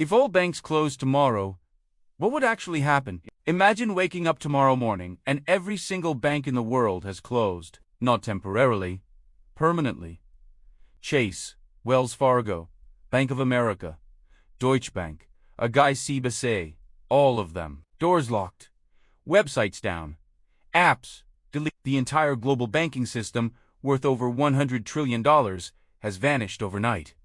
If all banks closed tomorrow, what would actually happen? Imagine waking up tomorrow morning and every single bank in the world has closed. Not temporarily, permanently. Chase, Wells Fargo, Bank of America, Deutsche Bank, CIBC, all of them. Doors locked, websites down, apps delete. The entire global banking system, worth over $100 trillion, has vanished overnight.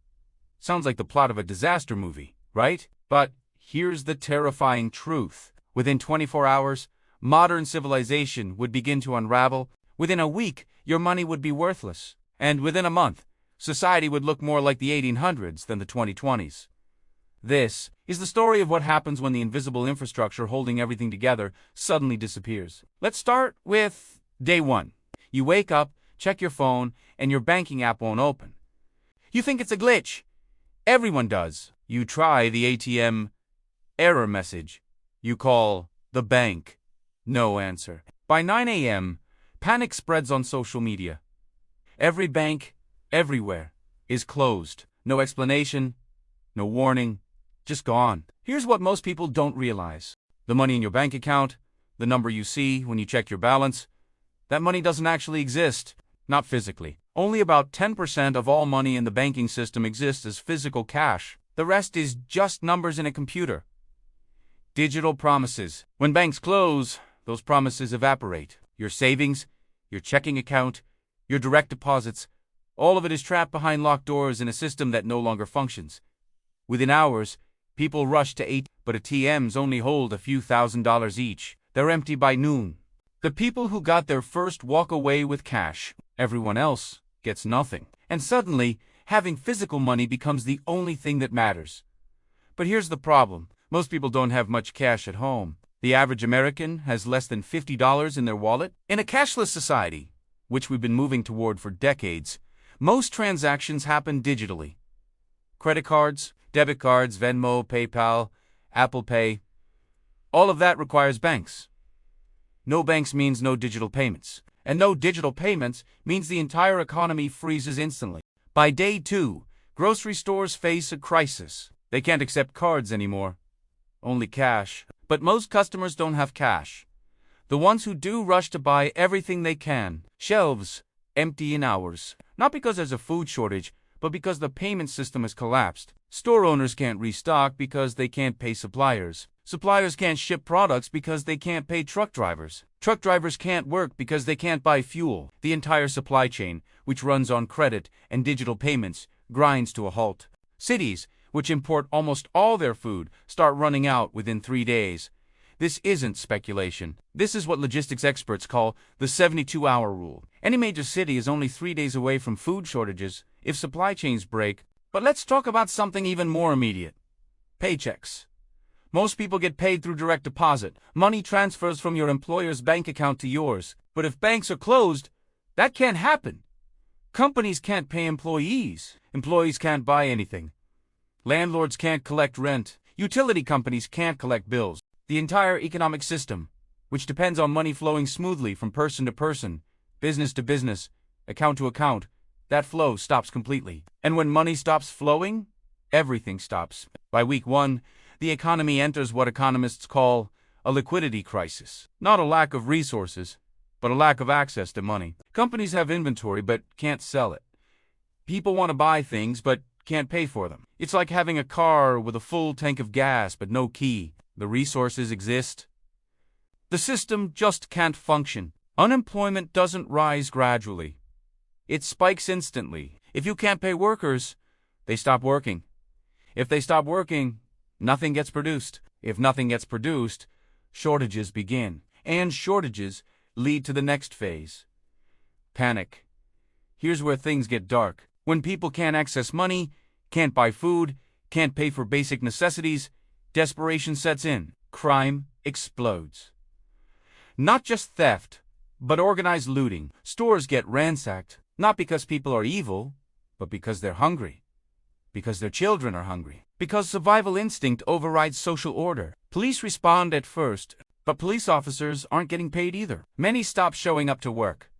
Sounds like the plot of a disaster movie, right? But here's the terrifying truth. Within 24 hours, modern civilization would begin to unravel. Within a week, your money would be worthless. And within a month, society would look more like the 1800s than the 2020s. This is the story of what happens when the invisible infrastructure holding everything together suddenly disappears. Let's start with day one. You wake up, check your phone, and your banking app won't open. You think it's a glitch. Everyone does. You try the ATM error message. You call the bank. No answer. By 9 a.m., panic spreads on social media. Every bank, everywhere, is closed. No explanation, no warning, just gone. Here's what most people don't realize. The money in your bank account, the number you see when you check your balance, that money doesn't actually exist. Not physically. Only about 10% of all money in the banking system exists as physical cash. The rest is just numbers in a computer. Digital promises. When banks close, those promises evaporate. Your savings, your checking account, your direct deposits, all of it is trapped behind locked doors in a system that no longer functions. Within hours, people rush to ATMs, but ATMs only hold a few $1,000s each. They're empty by noon. The people who got there first walk away with cash. Everyone else gets nothing. And suddenly, having physical money becomes the only thing that matters. But here's the problem. Most people don't have much cash at home. The average American has less than $50 in their wallet. In a cashless society, which we've been moving toward for decades, most transactions happen digitally. Credit cards, debit cards, Venmo, PayPal, Apple Pay, all of that requires banks. No banks means no digital payments. And no digital payments means the entire economy freezes instantly. By day 2, grocery stores face a crisis. They can't accept cards anymore. Only cash. But most customers don't have cash. The ones who do rush to buy everything they can. Shelves empty in hours. Not because there's a food shortage, but because the payment system has collapsed. Store owners can't restock because they can't pay suppliers. Suppliers can't ship products because they can't pay truck drivers. Truck drivers can't work because they can't buy fuel. The entire supply chain, which runs on credit and digital payments, grinds to a halt. Cities, which import almost all their food, start running out within 3 days. This isn't speculation. This is what logistics experts call the 72-hour rule. Any major city is only 3 days away from food shortages if supply chains break. But let's talk about something even more immediate. Paychecks. Most people get paid through direct deposit. Money transfers from your employer's bank account to yours. But if banks are closed, that can't happen. Companies can't pay employees. Employees can't buy anything. Landlords can't collect rent. Utility companies can't collect bills. The entire economic system, which depends on money flowing smoothly from person to person, business to business, account to account, that flow stops completely. And when money stops flowing, everything stops. By week 1, the economy enters what economists call a liquidity crisis. Not a lack of resources, but a lack of access to money. Companies have inventory but can't sell it. People want to buy things but can't pay for them. It's like having a car with a full tank of gas but no key. The resources exist. The system just can't function. Unemployment doesn't rise gradually. It spikes instantly. If you can't pay workers, they stop working. If they stop working, nothing gets produced. If nothing gets produced, shortages begin. And shortages lead to the next phase. Panic. Here's where things get dark. When people can't access money, can't buy food, can't pay for basic necessities, desperation sets in. Crime explodes. Not just theft, but organized looting. Stores get ransacked, not because people are evil, but because they're hungry. Because their children are hungry. Because survival instinct overrides social order. Police respond at first, but police officers aren't getting paid either. Many stop showing up to work.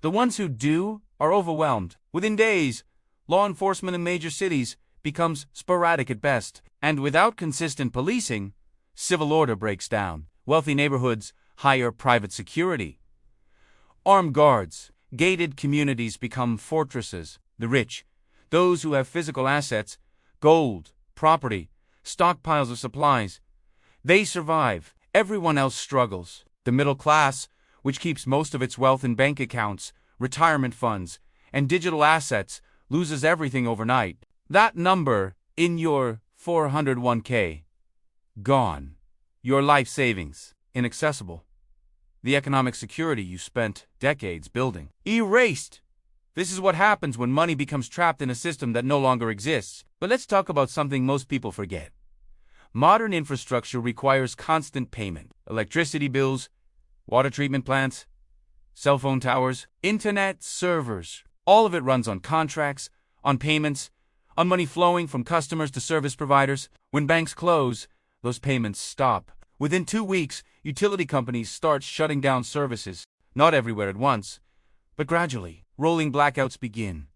The ones who do are overwhelmed. Within days, law enforcement in major cities becomes sporadic at best, and without consistent policing, civil order breaks down. Wealthy neighborhoods hire private security. Armed guards, gated communities become fortresses. The rich, those who have physical assets, gold, property, stockpiles of supplies, they survive. Everyone else struggles. The middle class, which keeps most of its wealth in bank accounts, retirement funds, and digital assets, loses everything overnight. That number in your 401k, gone. Your life savings, inaccessible. The economic security you spent decades building, erased. This is what happens when money becomes trapped in a system that no longer exists. But let's talk about something most people forget. Modern infrastructure requires constant payment. Electricity bills, water treatment plants, cell phone towers, internet servers. All of it runs on contracts, on payments, on money flowing from customers to service providers. When banks close, those payments stop. Within 2 weeks, utility companies start shutting down services, not everywhere at once, but gradually. Rolling blackouts begin.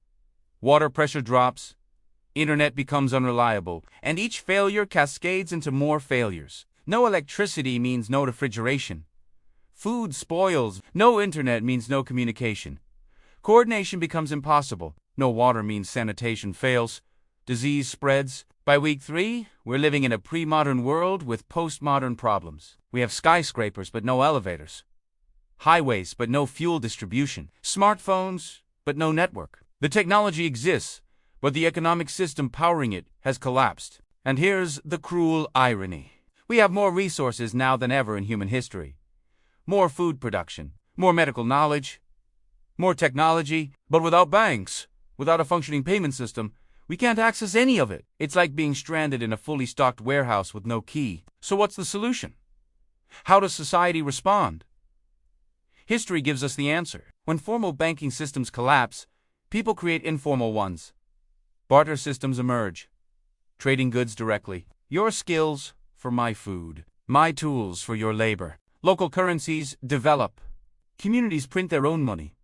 Water pressure drops, internet becomes unreliable, and each failure cascades into more failures. No electricity means no refrigeration. Food spoils. No internet means no communication. Coordination becomes impossible. No water means sanitation fails. Disease spreads. By week 3, we're living in a pre-modern world with post-modern problems. We have skyscrapers but no elevators. Highways but no fuel distribution. Smartphones but no network. The technology exists, but the economic system powering it has collapsed. And here's the cruel irony. We have more resources now than ever in human history. More food production, more medical knowledge, more technology, but without banks, without a functioning payment system, we can't access any of it. It's like being stranded in a fully stocked warehouse with no key. So what's the solution? How does society respond? History gives us the answer. When formal banking systems collapse, people create informal ones. Barter systems emerge, trading goods directly. Your skills for my food, my tools for your labor. Local currencies develop. Communities print their own money,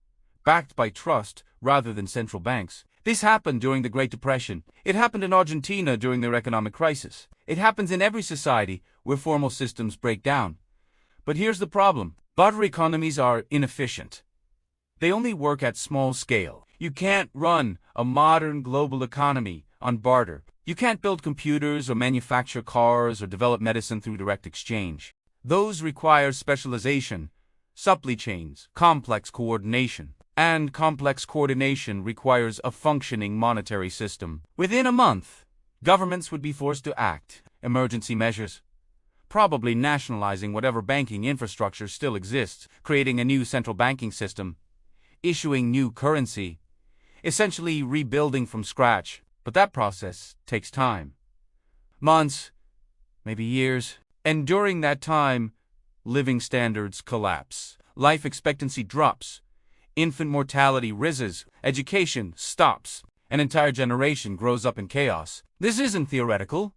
backed by trust rather than central banks. This happened during the Great Depression. It happened in Argentina during their economic crisis. It happens in every society where formal systems break down. But here's the problem. Barter economies are inefficient. They only work at small scale. You can't run a modern global economy on barter. You can't build computers or manufacture cars or develop medicine through direct exchange. Those require specialization, supply chains, complex coordination. And complex coordination requires a functioning monetary system. Within a month, governments would be forced to act. Emergency measures, probably nationalizing whatever banking infrastructure still exists, creating a new central banking system, issuing new currency, essentially rebuilding from scratch. But that process takes time. Months, maybe years. And during that time, living standards collapse. Life expectancy drops. Infant mortality rises, education stops, an entire generation grows up in chaos. This isn't theoretical.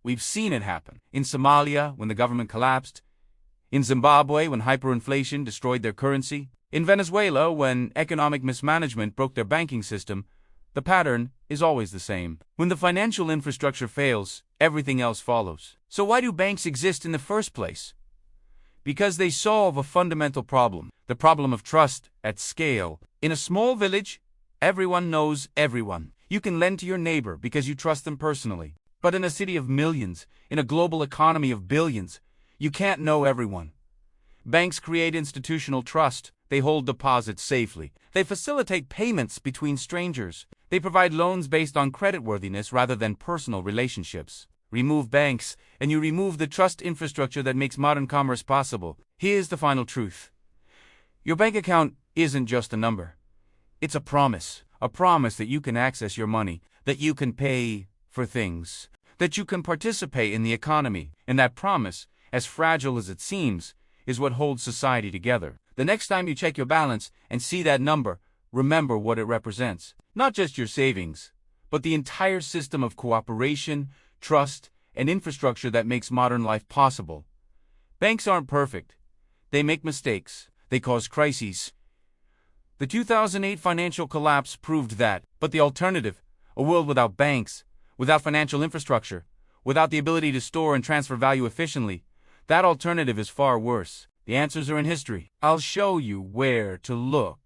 We've seen it happen. In Somalia, when the government collapsed. In Zimbabwe, when hyperinflation destroyed their currency. In Venezuela, when economic mismanagement broke their banking system. The pattern is always the same. When the financial infrastructure fails, everything else follows. So why do banks exist in the first place? Because they solve a fundamental problem. The problem of trust at scale. In a small village, everyone knows everyone. You can lend to your neighbor because you trust them personally. But in a city of millions, in a global economy of billions, you can't know everyone. Banks create institutional trust. They hold deposits safely. They facilitate payments between strangers. They provide loans based on creditworthiness rather than personal relationships. Remove banks, and you remove the trust infrastructure that makes modern commerce possible. Here's the final truth. Your bank account isn't just a number. It's a promise that you can access your money, that you can pay for things, that you can participate in the economy. And that promise, as fragile as it seems, is what holds society together. The next time you check your balance and see that number, remember what it represents. Not just your savings, but the entire system of cooperation, trust, and infrastructure that makes modern life possible. Banks aren't perfect. They make mistakes. They cause crises. The 2008 financial collapse proved that. But the alternative, a world without banks, without financial infrastructure, without the ability to store and transfer value efficiently, that alternative is far worse. The answers are in history. I'll show you where to look.